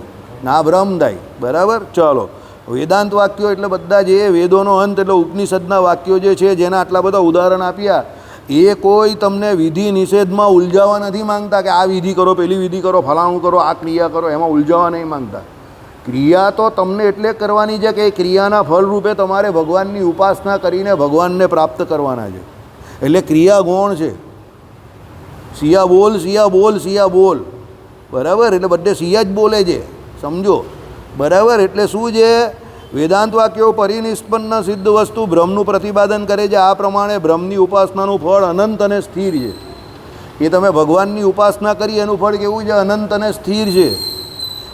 ના ભ્રમ થાય. બરાબર? ચાલો, વેદાંત વાક્યો એટલે બધા જે વેદોનો અંત, એટલે ઉપનિષદના વાક્યો જે છે, જેના આટલા બધા ઉદાહરણ આપ્યા, એ કોઈ તમને વિધિ નિષેધમાં ઉલઝાવવા નથી માંગતા કે આ વિધિ કરો, પેલી વિધિ કરો, ફલાણું કરો, આ ક્રિયા કરો, એમાં ઉલઝાવવા નહીં માંગતા. ક્રિયા તો તમને એટલે કરવાની છે કે એ ક્રિયાના ફળરૂપે તમારે ભગવાનની ઉપાસના કરીને ભગવાનને પ્રાપ્ત કરવાના છે. એટલે ક્રિયા ગૌણ છે. સિયા બોલ, સિયા બોલ, સિયા બોલ. બરાબર? એટલે બધે સિયા જ બોલે છે, સમજો. બરાબર? એટલે શું છે? વેદાંત વાક્યો પરિનિષ્પન્ન સિદ્ધ વસ્તુ બ્રહ્મનું પ્રતિપાદન કરે છે. આ પ્રમાણે બ્રહ્મની ઉપાસનાનું ફળ અનંત અને સ્થિર છે. એ તમે ભગવાનની ઉપાસના કરી એનું ફળ કેવું છે? અનંત અને સ્થિર છે.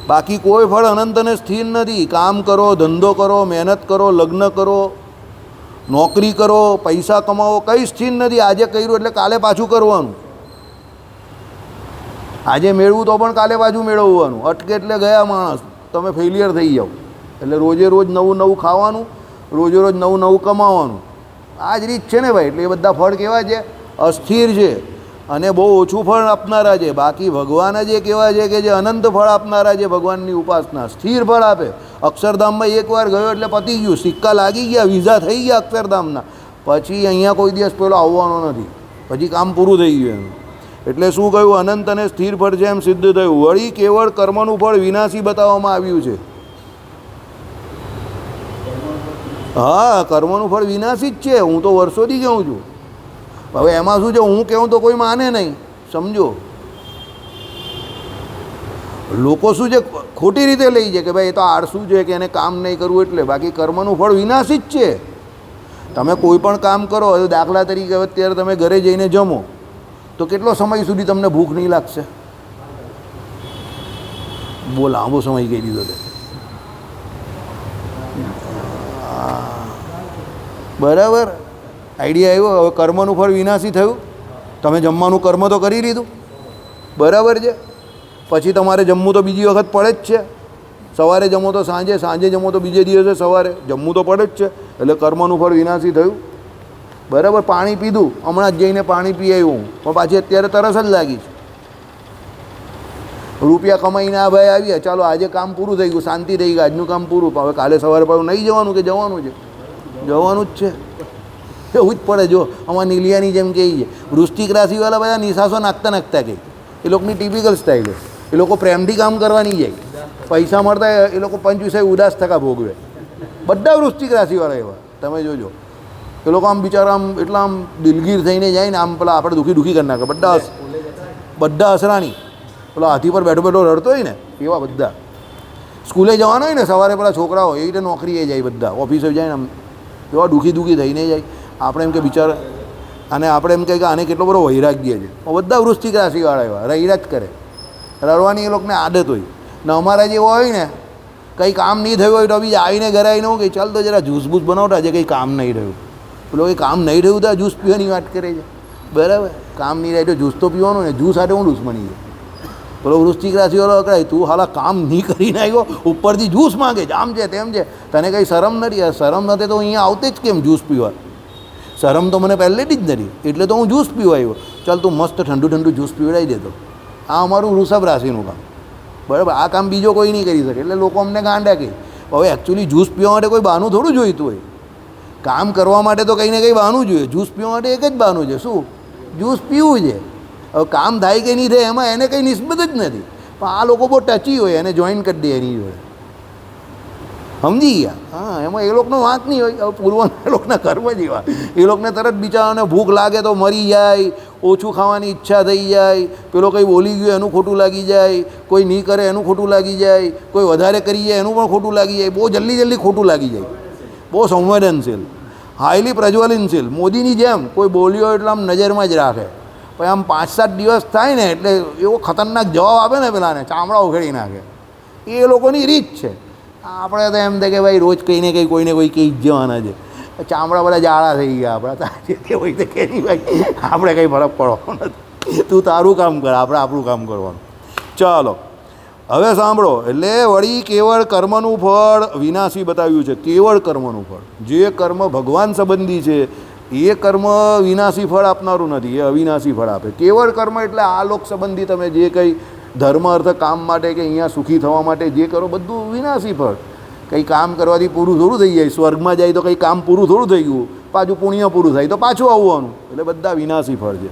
બાકી કોઈ ફળ અનંત અને સ્થિર નથી. કામ કરો, ધંધો કરો, મહેનત કરો, લગ્ન કરો, નોકરી કરો, પૈસા કમાવો, કંઈ સ્થિર નથી. આજે કર્યું એટલે કાલે પાછું કરવાનું. આજે મેળવું તો પણ કાલે પાછું મેળવવાનું. અટકે એટલે ગયા માણસ, તમે ફેલિયર થઈ જાઓ. એટલે રોજે રોજ નવું નવું ખાવાનું, રોજે રોજ નવું નવું કમાવાનું. આ જ રીત છે ને ભાઈ. એટલે એ બધા ફળ કેવા છે? અસ્થિર છે અને બહુ ઓછું ફળ આપનારા છે. બાકી ભગવાન જ એક એવા છે કે જે અનંત ફળ આપનારા છે. ભગવાનની ઉપાસના સ્થિર ફળ આપે. અક્ષરધામમાં એકવાર ગયો એટલે પતી ગયું, સિક્કા લાગી ગયા, વિઝા થઈ ગયા અક્ષરધામના. પછી અહીંયા કોઈ દિવસ પેલો આવવાનો નથી, પછી કામ પૂરું થઈ ગયું એનું. એટલે શું કહ્યું? અનંત અને સ્થિર ફળ છે એમ સિદ્ધ થયું. વળી કેવળ કર્મનું ફળ વિનાશી બતાવવામાં આવ્યું છે. હા, કર્મનું ફળ વિનાશી જ છે. હું તો વર્ષોથી કહું છું. હવે એમાં શું છે? હું કહું તો કોઈ માને નહીં, સમજો. લોકો શું છે? ખોટી રીતે લઈ છે કે ભાઈ એ તો આળસુ છે કે એને કામ નહીં કરવું એટલે. બાકી કર્મનું ફળ વિનાશી જ છે. તમે કોઈ પણ કામ કરો, દાખલા તરીકે અત્યારે તમે ઘરે જઈને જમો તો કેટલો સમય સુધી તમને ભૂખ નહીં લાગશે? બહુ લાંબો સમય કહી દીધો છે. બરાબર? આઈડિયા આવ્યો? હવે કર્મનું ફળ વિનાશી થયું. તમે જમવાનું કર્મ તો કરી લીધું, બરાબર છે. પછી તમારે જમવું તો બીજી વખત પડે જ છે. સવારે જમો તો સાંજે, સાંજે જમો તો બીજે દિવસે સવારે, જમવું તો પડે જ છે. એટલે કર્મનું ફળ વિનાશી થયું. બરાબર? પાણી પીધું, હમણાં જ જઈને પાણી પી આવ્યું હું, પણ પાછી અત્યારે તરસ જ લાગી છે. રૂપિયા કમાઈને આ ભાઈ આવ્યા, ચાલો આજે કામ પૂરું થઈ ગયું, શાંતિ થઈ ગઈ, આજનું કામ પૂરું. હવે કાલે સવારે પાછું નહીં જવાનું કે જવાનું છે? જવાનું જ છે. એવું જ પડે. જો અમારા નીલિયાની જેમ કહે છે, વૃશ્ચિક રાશિવાળા બધા નિશાસો નાખતા કહે. એ લોકોની ટિપિકલ સ્ટાઇલ છે. એ લોકો પ્રેમથી કામ કરવા નહીં જાય, પૈસા મળતા એ લોકો 25 ઉદાસ ટકા ભોગવે. બધા વૃશ્ચિક રાશિવાળા એવા તમે જોજો. એ લોકો આમ બિચારા આમ એટલા આમ દિલગીર થઈને જાય ને, આમ પેલા આપણે દુઃખી દુઃખી કરી નાખે. બધા અસરાણી. પેલો હાથી પર બેઠો બેઠો રડતો હોય ને એવા બધા. સ્કૂલે જવાનો હોય ને સવારે, પેલા છોકરાઓ એ રીતે નોકરીએ જાય, બધા ઓફિસે જાય ને આમ એવા દુઃખી દુઃખી થઈને જાય. આપણે એમ કે બિચારા અને આપણે એમ કહીએ કે આને કેટલો બધો વૈરાગ્ય છે, બધા વૃશ્ચિક રાશિવાળા એવા રહીરા જ કરે, રડવાની એ લોકોને આદત હોય. ને અમારા જેવો હોય ને કંઈ કામ નહીં થયું હોય તો બી આવીને ઘરે આવીને હું કે ચાલ તો જરા જ્યુસ બૂસ બનાવતા જે કંઈ કામ નહીં રહ્યું. પેલો કંઈ કામ નહીં રહ્યું તો આ જ્યુસ પીવાની વાત કરે છે, બરાબર? કામ નહીં રહે તો જ્યુસ તો પીવાનું ને, જ્યુસ સાથે હું દુશ્મની છે. પેલો વૃશ્ચિક રાશિવાળો અકળાય, તું હાલા કામ નહીં કરીને આવ્યો ઉપરથી જ્યુસ માગે છે, આમ છે તેમ છે, તને કંઈ શરમ નથી? શરમ નથી તો અહીંયા આવતે જ કેમ જ્યુસ પીવા? શરમ તો મને પહેલેથી જ નથી, એટલે તો હું જ્યુસ પીવા આવ્યો. ચાલ તું મસ્ત ઠંડુ ઠંડુ જ્યુસ પીવડાવી દેતો. આ અમારું વૃષભ રાશિનું કામ, બરાબર? આ કામ બીજો કોઈ નહીં કરી શકે, એટલે લોકો અમને ગાંડા કહે. હવે એકચ્યુઅલી જ્યુસ પીવા માટે કોઈ બહાનું થોડું જોઈતું હોય. કામ કરવા માટે તો કંઈ ને કંઈ બહાનું જોઈએ. જ્યુસ પીવા માટે એક જ બહાનું છે, શું? જ્યુસ પીવું છે. હવે કામ થાય કે નહીં થાય એમાં એને કંઈ નિસ્બત જ નથી. પણ આ લોકો બહુ ટચી હોય, એને જોઈન કરી દે એની જોડે, સમજી ગયા? હા, એમાં એ લોકોનો વાંક નહીં હોય. હવે પૂર્વના એ લોકોના કર્મ જેવા, એ લોકોને તરત બિચારાને ભૂખ લાગે તો મરી જાય, ઓછું ખાવાની ઈચ્છા થઈ જાય, પેલો કંઈ બોલી ગયો એનું ખોટું લાગી જાય, કોઈ નહીં કરે એનું ખોટું લાગી જાય, કોઈ વધારે કરી જાય એનું પણ ખોટું લાગી જાય, બહુ જલ્દી ખોટું લાગી જાય. બહુ સંવેદનશીલ, હાઈલી પ્રજ્વલનશીલ. મોદીની જેમ કોઈ બોલ્યો એટલે આમ નજરમાં જ રાખે, પછી આમ 5-7 દિવસ થાય ને એટલે એવો ખતરનાક જવાબ આપે ને પેલાને ચામડા ઉખેડી નાખે. એ લોકોની રીત છે. આપણે તો એમ થાય કે ભાઈ રોજ કંઈ ને કંઈ કોઈને કોઈ કહી જ જવાના છે. ચામડા બધા જાડા થઈ ગયા આપણા, જે તે હોય તો કે નહીં ભાઈ, આપણે કંઈ ફરક પડવાનો નથી, તું તારું કામ કર, આપણે આપણું કામ કરવાનું. ચાલો હવે સાંભળો. એટલે વળી કેવળ કર્મનું ફળ વિનાશી બતાવ્યું છે. કેવળ કર્મનું ફળ, જે કર્મ ભગવાન સંબંધી છે એ કર્મ વિનાશી ફળ આપનારું નથી, એ અવિનાશી ફળ આપે. કેવળ કર્મ એટલે આ લોક સંબંધી તમે જે કંઈ ધર્મ અર્થ કામ માટે કે અહીંયા સુખી થવા માટે જે કરો બધું વિનાશી ફળ. કંઈ કામ કરવાથી પૂરું થોડું થઈ જાય. સ્વર્ગમાં જાય તો કંઈ કામ પૂરું થોડું થઈ ગયું, પાછું પુણ્ય પૂરું થાય તો પાછું આવવાનું, એટલે બધા વિનાશી ફળ છે.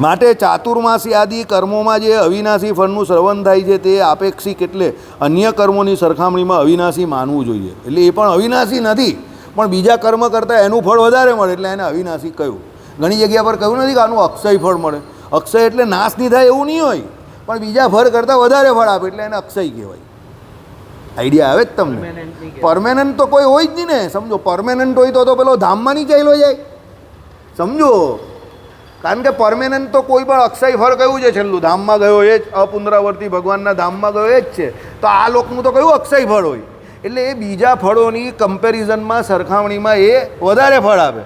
માટે ચાતુર્માસી આદિ કર્મોમાં જે અવિનાશી ફળનું શ્રવણ થાય છે તે આપેક્ષિક એટલે અન્ય કર્મોની સરખામણીમાં અવિનાશી માનવું જોઈએ. એટલે એ પણ અવિનાશી નથી, પણ બીજા કર્મ કરતાં એનું ફળ વધારે મળે એટલે એને અવિનાશી કહ્યું. ઘણી જગ્યા પર કહ્યું નથી કે આનું અક્ષય ફળ મળે. અક્ષય એટલે નાશ નહીં થાય એવું નહીં હોય, પણ બીજા ફળ કરતાં વધારે ફળ આપે એટલે એને અક્ષય કહેવાય. આઈડિયા આવે જ તમને? પરમેનન્ટ તો કોઈ હોય જ નહીં ને, સમજો. પરમેનન્ટ હોય તો પેલો ધામમાં નહીં ચાલ્યો જાય, સમજો. કારણ કે પરમેનન્ટ તો કોઈ પણ અક્ષય ફળ કયું છે? છેલ્લું ધામમાં ગયો એ જ, અપુનરાવર્તી ભગવાનના ધામમાં ગયો એ જ છે. તો આ લોકનું તો કયું અક્ષય ફળ હોય? એટલે એ બીજા ફળોની કમ્પેરિઝનમાં સરખામણીમાં એ વધારે ફળ આપે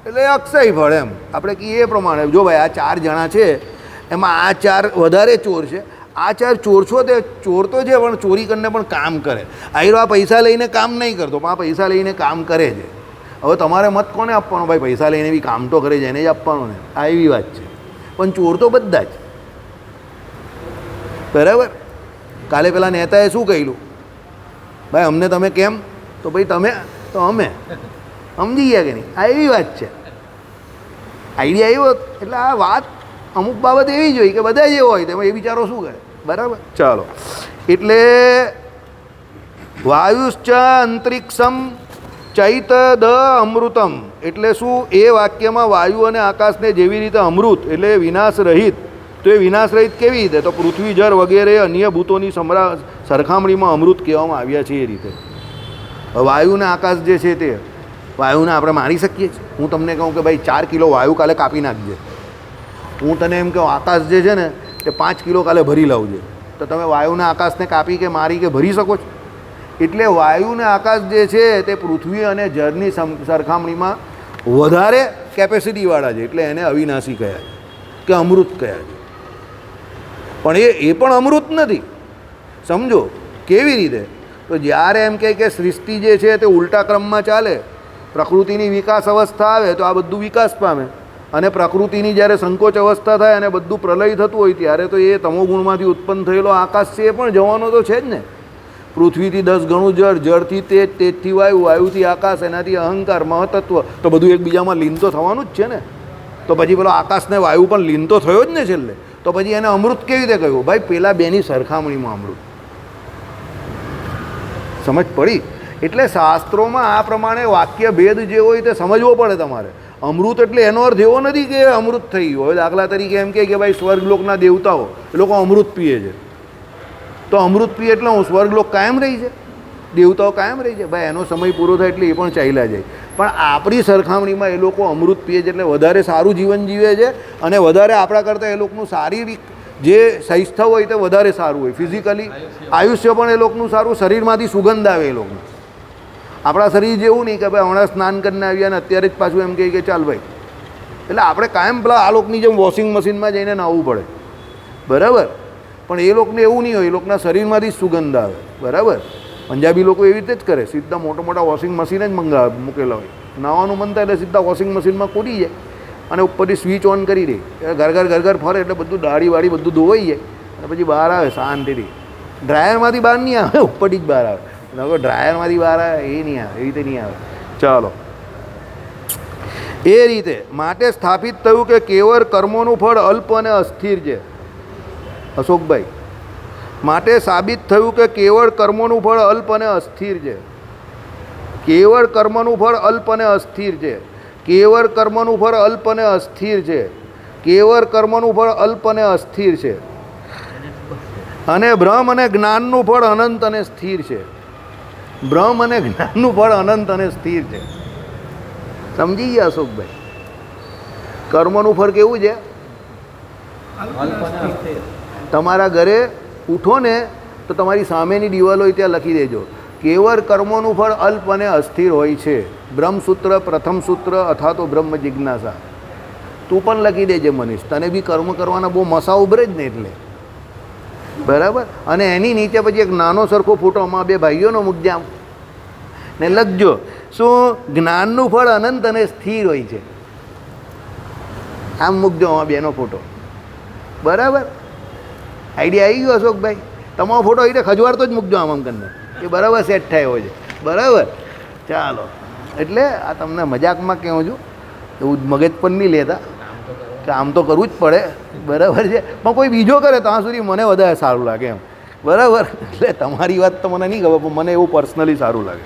એટલે અક્ષય ફળ. એમ આપણે કહીએ એ પ્રમાણે જો ભાઈ આ 4 જણા છે, એમાં આ 4 વધારે ચોર છે, આ 4 ચોર છો તે ચોર તો છે પણ ચોરી કરીને પણ કામ કરે. આ પૈસા લઈને કામ નહીં કરતો, પણ આ પૈસા લઈને કામ કરે છે. હવે તમારે મત કોને આપવાનો? ભાઈ પૈસા લઈને બી કામ તો કરે છે એને જ આપવાનો ને, આ એવી વાત છે. પણ ચોર તો બધા જ, બરાબર? કાલે પેલા નેતાએ શું કહ્યું? ભાઈ અમને તમે કેમ? તો ભાઈ તમે તો અમે, સમજી ગયા કે નહીં? આ એવી વાત છે. આઈડિયા આવ્યો? એટલે આ વાત અમુક બાબત એવી જ હોય કે બધા જ એવો હોય, તેમાં એ બિચારો શું કરે, બરાબર? ચાલો, એટલે વાયુશ્ચ અંતરિક્ષમ ચૈત દ અમૃતમ એટલે શું? એ વાક્યમાં વાયુ અને આકાશને જેવી રીતે અમૃત એટલે વિનાશ રહિત, તો એ વિનાશ રહિત કેવી રીતે? તો પૃથ્વી જળ વગેરે અન્ય ભૂતોની સરખામણીમાં અમૃત કહેવામાં આવ્યા છે. એ રીતે વાયુ અને આકાશ જે છે તે વાયુને આપણે મારી શકીએ છીએ. હું તમને કહું કે ભાઈ 4 કિલો વાયુ કાલે કાપી નાખજે, હું તને એમ કહું આકાશ જે છે ને એ 5 કિલો કાલે ભરી લાવજે, તો તમે વાયુને આકાશને કાપી કે મારી કે ભરી શકો છો? એટલે વાયુ અને આકાશ જે છે તે પૃથ્વી અને જળની સરખામણીમાં વધારે કેપેસિટીવાળા છે, એટલે એને અવિનાશી કહ્યા છે કે અમૃત કહ્યા છે. પણ એ પણ અમૃત નથી, સમજો. કેવી રીતે? તો જ્યારે એમ કહે કે સૃષ્ટિ જે છે તે ઉલટા ક્રમમાં ચાલે, પ્રકૃતિની વિકાસ અવસ્થા આવે તો આ બધું વિકાસ પામે, અને પ્રકૃતિની જ્યારે સંકોચ અવસ્થા થાય અને બધું પ્રલય થતું હોય ત્યારે તો એ તમોગુણમાંથી ઉત્પન્ન થયેલો આકાશ છે એ પણ જવાનો તો છે જ ને. પૃથ્વીથી 10 ગણું જળ, જળથી તેજ, તેજથી વાયુ, વાયુથી આકાશ, એનાથી અહંકાર, મહતત્વ, તો બધું એકબીજામાં લીન તો થવાનું જ છે ને. તો પછી પેલો આકાશને વાયુ પણ લીન તો થયો જ ને છેલ્લે. તો પછી એને અમૃત કેવી રીતે કહ્યું? ભાઈ પેલા બેની સરખામણીમાં અમૃત. સમજ પડી? એટલે શાસ્ત્રોમાં આ પ્રમાણે વાક્ય ભેદ જે હોય તે સમજવો પડે તમારે. અમૃત એટલે એનો અર્થ એવો નથી કે અમૃત થઈ ગયો. હવે દાખલા તરીકે એમ કે ભાઈ સ્વર્ગલોકના દેવતાઓ એ લોકો અમૃત પીએ છે, તો અમૃત પીએ એટલે હું સ્વર્ગલોક કાયમ રહી છે? દેવતાઓ કાયમ રહી છે ભાઈ, એનો સમય પૂરો થાય એટલે એ પણ ચાલ્યા જાય. પણ આપણી સરખામણીમાં એ લોકો અમૃત પીએ છે એટલે વધારે સારું જીવન જીવે છે, અને વધારે આપણા કરતાં એ લોકોનું શારીરિક જે સ્વાસ્થ્ય હોય તે વધારે સારું હોય. ફિઝિકલી આયુષ્ય પણ એ લોકોનું સારું, શરીરમાંથી સુગંધ આવે એ લોકોનું. આપણા શરીર જેવું નહીં કે ભાઈ હમણાં સ્નાન કરીને આવ્યા ને અત્યારે જ પાછું એમ કહે કે ચાલ ભાઈ. એટલે આપણે કાયમ પેલા આ લોકોની જેમ વોશિંગ મશીનમાં જઈને નાહવું પડે, બરાબર. પણ એ લોકોને એવું નહીં હોય, એ લોકોના શરીરમાંથી જ સુગંધ આવે, બરાબર. પંજાબી લોકો એવી રીતે જ કરે, સીધા મોટા મોટા વોશિંગ મશીન જ મૂકેલા હોય. નાવાનું મન થાય એટલે સીધા વોશિંગ મશીનમાં કૂદી જાય અને ઉપરથી સ્વિચ ઓન કરી દે, ઘર ફરે એટલે બધું દાઢી વાળી બધું ધોવાઈ જાય અને પછી બહાર આવે શાંતિથી. ડ્રાયરમાંથી બહાર નહીં આવે, ઉપરથી જ બહાર આવે. હવે ડ્રાયરમાંથી બહાર આવે એ નહીં આવે, એવી રીતે નહીં આવે. ચાલો, એ રીતે માટે સ્થાપિત થયું કે કેવળ કર્મોનું ફળ અલ્પ અને અસ્થિર છે. અશોકભાઈ, માટે સાબિત થયું કે કેવળ કર્મોનું ફળ અલ્પ અને અસ્થિર છે. કેવળ કર્મનું ફળ અલ્પ અને અસ્થિર છે. કેવળ કર્મનું ફળ અલ્પ અને અસ્થિર છે. કેવળ કર્મનું ફળ અલ્પ અને અસ્થિર છે. અને બ્રહ્મ અને જ્ઞાનનું ફળ અનંત અને સ્થિર છે. બ્રહ્મ અને જ્ઞાનનું ફળ અનંત અને સ્થિર છે. સમજી ગયા અશોકભાઈ? કર્મનું ફળ કેવું છે? તમારા ઘરે ઉઠો ને તો તમારી સામેની દિવાલો હોય ત્યાં લખી દેજો, કેવળ કર્મોનું ફળ અલ્પ અને અસ્થિર હોય છે. બ્રહ્મસૂત્ર, પ્રથમ સૂત્ર અથવા તો બ્રહ્મ જિજ્ઞાસા. તું પણ લખી દેજે મનીષ, તને બી કર્મ કરવાના બહુ મસા ઉભરે જ ને એટલે, બરાબર. અને એની નીચે પછી એક નાનો સરખો ફોટો અમારા બે ભાઈઓનો મૂકજે આમ ને લખજો, શું જ્ઞાનનું ફળ અનંત અને સ્થિર હોય છે. આમ મૂકજો અમારા બેનો ફોટો, બરાબર. આઈડિયા આવી ગયો અશોકભાઈ? તમારો ફોટો એટલે ખજવારતો જ મૂકજો આમ કરીને, એ બરાબર સેટ થાય એવો છે, બરાબર. ચાલો, એટલે આ તમને મજાકમાં કહું છું, એવું મગજ પણ નહીં લેતા કે આમ તો કરવું જ પડે, બરાબર છે. પણ કોઈ બીજો કરે ત્યાં સુધી મને વધારે સારું લાગે એમ, બરાબર. એટલે તમારી વાત તો મને નહીં ખબર, પણ મને એવું પર્સનલી સારું લાગે.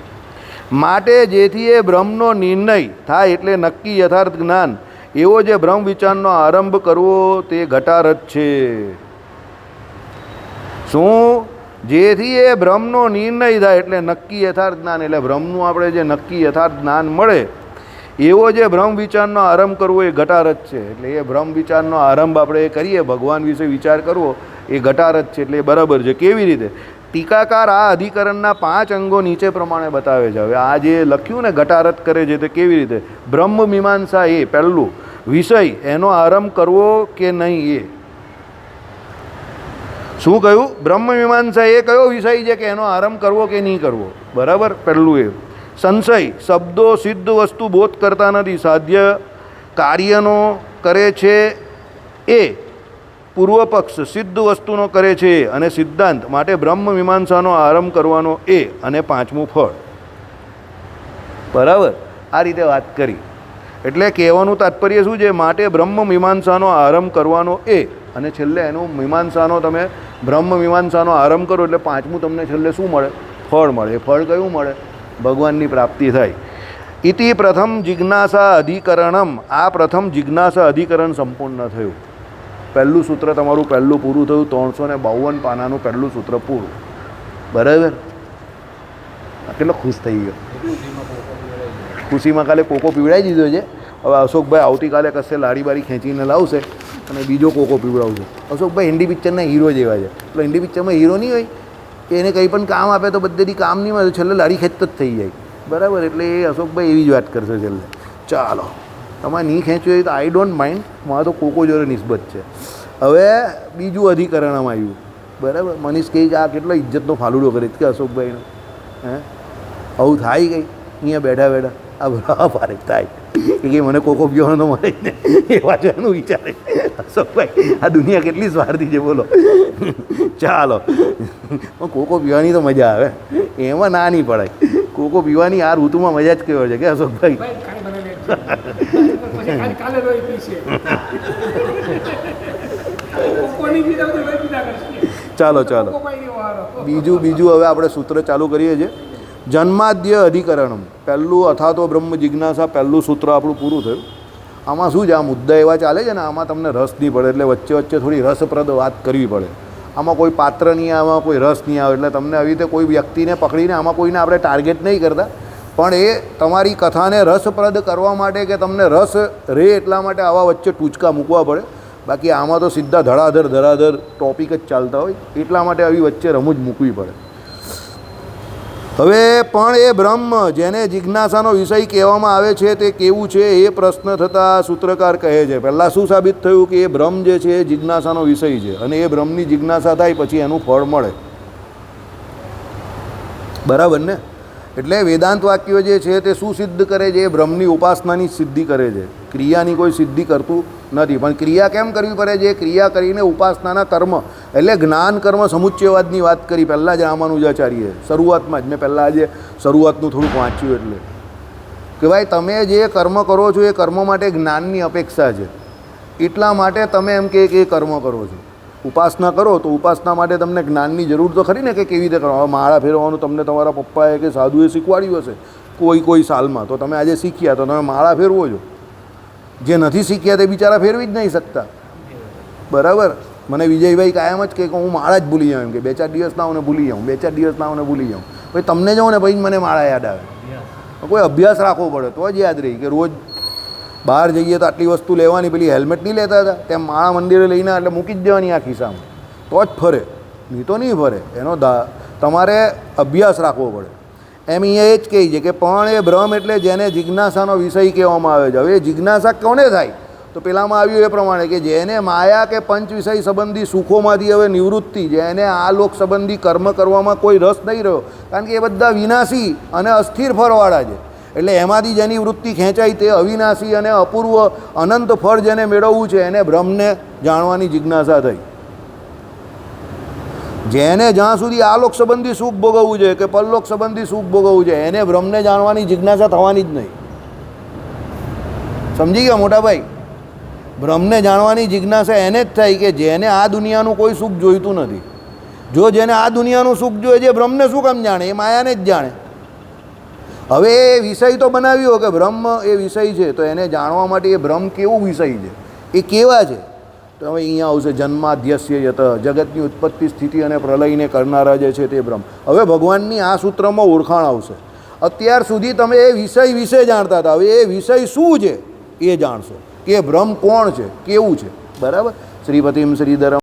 માટે જેથી એ બ્રહ્મનો નિર્ણય થાય એટલે નક્કી યથાર્થ જ્ઞાન, એવો જે બ્રહ્મ વિચારનો આરંભ કરવો તે ઘટારથ છે. શું? જેથી એ બ્રહ્મનો નિર્ણય થાય એટલે નક્કી યથાર્થ જ્ઞાન, એટલે બ્રહ્મનું આપણે જે નક્કી યથાર્થ જ્ઞાન મળે એવો જે બ્રહ્મ વિચારનો આરંભ કરવો એ ઘટારથ છે. એટલે એ બ્રહ્મ વિચારનો આરંભ આપણે કરીએ, ભગવાન વિશે વિચાર કરવો એ ઘટારથ છે, એટલે એ બરાબર છે. કેવી રીતે? ટીકાકાર આ અધિકરણના 5 અંગો નીચે પ્રમાણે બતાવે છે. હવે આ જે લખ્યું ને ઘટારથ કરે છે તે કેવી રીતે? બ્રહ્મ મીમાંસા એ પહેલું, વિષય એનો આરંભ કરવો કે નહીં એ. શું કહ્યું? બ્રહ્મ મીમાંસા એ કયો વિષય છે કે એનો આરંભ કરવો કે નહીં કરવો, બરાબર. પહેલું એ. સંશય, શબ્દો સિદ્ધ વસ્તુ બોધ કરતા નથી, સાધ્ય કાર્યનો કરે છે એ. પૂર્વ પક્ષ સિદ્ધ વસ્તુનો કરે છે અને સિદ્ધાંત, માટે બ્રહ્મ મીમાંસાનો આરંભ કરવાનો એ. અને 5મું ફળ, બરાબર. આ રીતે વાત કરી. એટલે કહેવાનું તાત્પર્ય શું છે? માટે બ્રહ્મ મીમાંસાનો આરંભ કરવાનો એ, અને છેલ્લે એનું મીમાંસાનો તમે બ્રહ્મ મીમાંસાનો આરંભ કરો એટલે 5મું તમને છેલ્લે શું મળે? ફળ મળે. એ ફળ કયું મળે? ભગવાનની પ્રાપ્તિ થાય. ઇતિ પ્રથમ જિજ્ઞાસા અધિકરણમ, આ પ્રથમ જિજ્ઞાસા અધિકરણ સંપૂર્ણ થયું. પહેલું સૂત્ર તમારું પહેલું પૂરું થયું. 352 પાનાનું પહેલું સૂત્ર પૂરું, બરાબર. કેટલો ખુશ થઈ ગયો. ખુશીમાં કાલે કોકો પીવડાવી દીધો છે. હવે અશોકભાઈ આવતીકાલે કશે લારી બારી ખેંચીને લાવશે અને બીજો કોકો પીવડાવશે. અશોકભાઈ હિન્દી પિક્ચરના હીરો જેવા છે. એટલે હિન્દી પિક્ચરમાં હીરો નહીં હોય કે એને કંઈ પણ કામ આપે તો બધેથી કામ નહીં મળે, છેલ્લે લારી ખેંચતો જ થઈ જાય, બરાબર. એટલે એ અશોકભાઈ એવી જ વાત કરશે છેલ્લે. ચાલો, તમારે નહીં ખેંચવું હોય તો આઈ ડોન્ટ માઇન્ડ, મારે તો કોકો જોડે નિસ્બત છે. હવે બીજું અધિકરણમાં આવ્યું, બરાબર. મનીષ કહે કે આ કેટલો ઇજ્જતનો ફાલુડો કરે કે અશોકભાઈનો, હે આવું થાય કંઈ અહીંયા બેઠા બેઠા આ બરાબર ફારેક થાય કે મને કોકો પીવાનો તો મળે જ ને, એ વાંચવાનું વિચારે. અશોકભાઈ, આ દુનિયા કેટલી સ્વાર્થી છે બોલો. ચાલો, પણ કોકો પીવાની તો મજા આવે, એમાં ના નહીં પડાય. કોકો પીવાની આ ઋતુમાં મજા જ કેવો છે કે અશોકભાઈ? ચાલો ચાલો, બીજું હવે આપણે સૂત્ર ચાલુ કરીએ છીએ. જન્માદ્ય અધિકરણમ, પહેલું અથાતો બ્રહ્મ જિજ્ઞાસા, પહેલું સૂત્ર આપણું પૂરું થયું. આમાં શું છે? આ મુદ્દા એવા ચાલે છે ને, આમાં તમને રસ નહીં પડે, એટલે વચ્ચે વચ્ચે થોડી રસપ્રદ વાત કરવી પડે. આમાં કોઈ પાત્ર નહીં આવે, આમાં કોઈ રસ નહીં આવે. એટલે તમને આવી રીતે કોઈ વ્યક્તિને પકડીને આમાં કોઈને આપણે ટાર્ગેટ નહીં કરતા, પણ એ તમારી કથાને રસપ્રદ કરવા માટે કે તમને રસ રહે એટલા માટે આવા વચ્ચે ટૂચકા મૂકવા પડે. બાકી આમાં તો સીધા ધડાધર ટોપિક જ ચાલતા હોય, એટલા માટે આવી વચ્ચે રમૂજ મૂકવી પડે. હવે પણ એ બ્રહ્મ જેને જિજ્ઞાસાનો વિષય કહેવામાં આવે છે તે કેવું છે એ પ્રશ્ન થતાં સૂત્રકાર કહે છે. પહેલાં શું સાબિત થયું કે એ બ્રહ્મ જે છે એ જિજ્ઞાસાનો વિષય છે, અને એ બ્રહ્મની જિજ્ઞાસા થાય પછી એનું ફળ મળે. બરાબર ને? એટલે વેદાંત વાક્યો જે છે તે શું સિદ્ધ કરે છે? એ બ્રહ્મની ઉપાસનાની સિદ્ધિ કરે છે, ક્રિયાની કોઈ સિદ્ધિ કરતું નથી. પણ ક્રિયા કેમ કરવી પડે છે? ક્રિયા કરીને ઉપાસનાના કર્મ એટલે જ્ઞાન કર્મ સમુચ્ચયવાદની વાત કરી પહેલાં જ રામાનુજાચાર્યએ શરૂઆતમાં જ. મેં પહેલાં આજે શરૂઆતનું થોડુંક વાંચ્યું એટલે કે ભાઈ તમે જે કર્મ કરો છો એ કર્મ માટે જ્ઞાનની અપેક્ષા છે, એટલા માટે તમે એમ કે એ કર્મ કરો છો. ઉપાસના કરો તો ઉપાસના માટે તમને જ્ઞાનની જરૂર તો ખરી ને, કે કેવી રીતે કરો. માળા ફેરવવાનું તમને તમારા પપ્પાએ કે સાધુએ શીખવાડ્યું હશે કોઈ સાલમાં, તો તમે આજે શીખ્યા તો તમે માળા ફેરવો છો. જે નથી શીખ્યા તે બિચારા ફેરવી જ નહીં શકતા. બરાબર? મને વિજયભાઈ કાયમ જ કે હું માળા જ ભૂલી જાઉં, એમ કે 2-4 દિવસ ના હું ભૂલી જાઉં, 2-4 દિવસ ના હું ભૂલી જાઉં. પછી તમને જાઉં ને પછી મને માળા યાદ આવે. કોઈ અભ્યાસ રાખવો પડે તો જ યાદ રહી. કે રોજ બહાર જઈએ તો આટલી વસ્તુ લેવાની, પેલી હેલ્મેટ નહીં લેતા હતા તેમ માળા મંદિરે લઈને એટલે મૂકી જ દેવાની આ ખિસ્સામાં, તો જ ફરે, નહીં તો નહીં ફરે. એનો તમારે અભ્યાસ રાખવો પડે. એમ અહીંયા એ જ કહે છે કે પણ એ બ્રહ્મ એટલે જેને જિજ્ઞાસાનો વિષય કહેવામાં આવે છે. હવે જિજ્ઞાસા કોને થાય? તો પેલામાં આવ્યું એ પ્રમાણે કે જેને માયા કે પંચ વિષય સંબંધી સુખોમાંથી હવે નિવૃત્તિ, જેને આ લોક સંબંધી કર્મ કરવામાં કોઈ રસ નહીં રહ્યો, કારણ કે એ બધા વિનાશી અને અસ્થિર ફળવાળા છે. એટલે એમાંથી જેની વૃત્તિ ખેંચાઈ તે અવિનાશી અને અપૂર્વ અનંત ફળ જેને મેળવવું છે એને બ્રહ્મને જાણવાની જિજ્ઞાસા થઈ. જેને જ્યાં સુધી આલોક સંબંધી સુખ ભોગવવું છે કે પરલોક સંબંધી સુખ ભોગવવું છે એને બ્રહ્મને જાણવાની જિજ્ઞાસા થવાની જ નહીં. સમજી ગયા મોટા ભાઈ? બ્રહ્મને જાણવાની જિજ્ઞાસા એને જ થાય કે જેને આ દુનિયાનું કોઈ સુખ જોઈતું નથી. જો જેને આ દુનિયાનું સુખ જોઈએ છે બ્રહ્મને શું કામ જાણે? એ માયાને જ જાણે. હવે એ વિષય તો બનાવ્યો કે બ્રહ્મ એ વિષય છે, તો એને જાણવા માટે એ બ્રહ્મ કેવું વિષય છે, એ કેવા છે? તો હવે અહીંયા આવશે જન્માદ્યસ્ય યત, જગતની ઉત્પત્તિ સ્થિતિ અને પ્રલયને કરનારા જે છે તે બ્રહ્મ. હવે ભગવાનની આ સૂત્રમાં ઓળખાણ આવશે. અત્યાર સુધી તમે એ વિષય વિશે જાણતા હતા, હવે એ વિષય શું છે એ જાણશો, કે બ્રહ્મ કોણ છે, કેવું છે. બરાબર? શ્રીપતિમ શ્રીધરમ